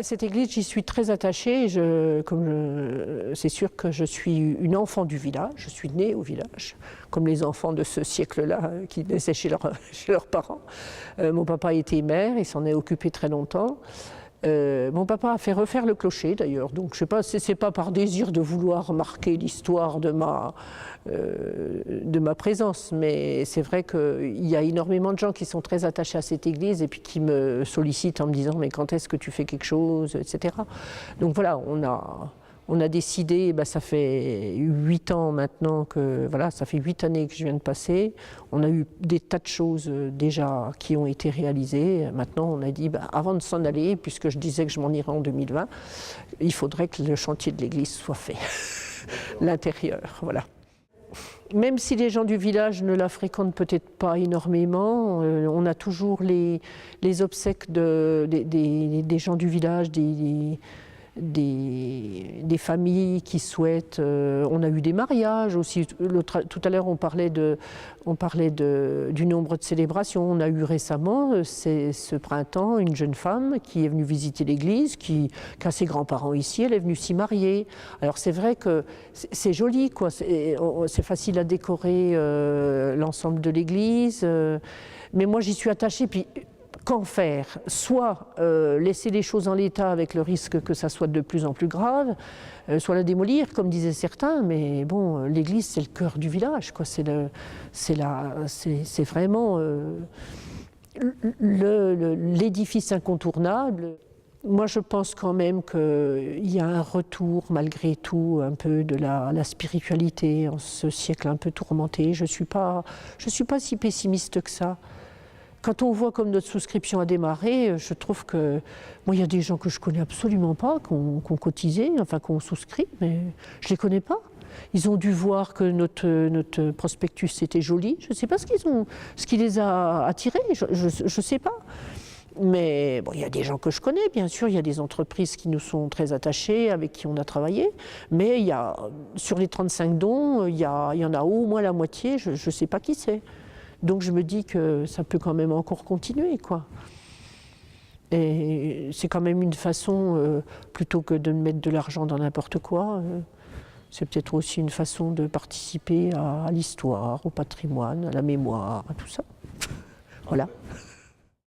Cette église, j'y suis très attachée. C'est sûr que je suis une enfant du village. Je suis née au village, comme les enfants de ce siècle-là qui naissaient chez leurs parents. Mon papa était maire, il s'en est occupé très longtemps. Mon papa a fait refaire le clocher d'ailleurs, donc je sais pas, c'est pas par désir de vouloir marquer l'histoire de ma présence, mais c'est vrai qu'il y a énormément de gens qui sont très attachés à cette église et puis qui me sollicitent en me disant mais quand est-ce que tu fais quelque chose, etc. Donc voilà, on a décidé, ça fait 8 ans maintenant que, voilà, ça fait 8 années que je viens de passer. On a eu des tas de choses déjà qui ont été réalisées. Maintenant, on a dit, avant de s'en aller, puisque je disais que je m'en irais en 2020, il faudrait que le chantier de l'église soit fait, l'intérieur, voilà. Même si les gens du village ne la fréquentent peut-être pas énormément, on a toujours les obsèques des gens du village, des familles qui souhaitent. On a eu des mariages aussi. Tout à l'heure, on parlait du nombre de célébrations. On a eu récemment, ce printemps, une jeune femme qui est venue visiter l'église, qui a ses grands-parents ici. Elle est venue s'y marier. Alors c'est vrai que c'est joli, quoi. C'est facile à décorer l'ensemble de l'église. Mais moi, j'y suis attachée. Puis, qu'en faire? Soit laisser les choses en l'état avec le risque que ça soit de plus en plus grave, soit la démolir, comme disaient certains, mais bon, l'église c'est le cœur du village, quoi. C'est vraiment l'édifice incontournable. Moi je pense quand même qu'il y a un retour malgré tout un peu de la spiritualité en ce siècle un peu tourmenté. Je suis pas si pessimiste que ça. Quand on voit comme notre souscription a démarré, je trouve que... Moi, il y a des gens que je ne connais absolument pas, qui ont cotisé, enfin qui ont souscrit, mais je ne les connais pas. Ils ont dû voir que notre prospectus était joli. Je ne sais pas ce qui les a attirés, je ne sais pas. Mais bon, il y a des gens que je connais, bien sûr, il y a des entreprises qui nous sont très attachées, avec qui on a travaillé. Mais sur les 35 dons, il y en a au moins la moitié, je ne sais pas qui c'est. Donc je me dis que ça peut quand même encore continuer, quoi. Et c'est quand même une façon, plutôt que de mettre de l'argent dans n'importe quoi, c'est peut-être aussi une façon de participer à l'histoire, au patrimoine, à la mémoire, à tout ça. Voilà.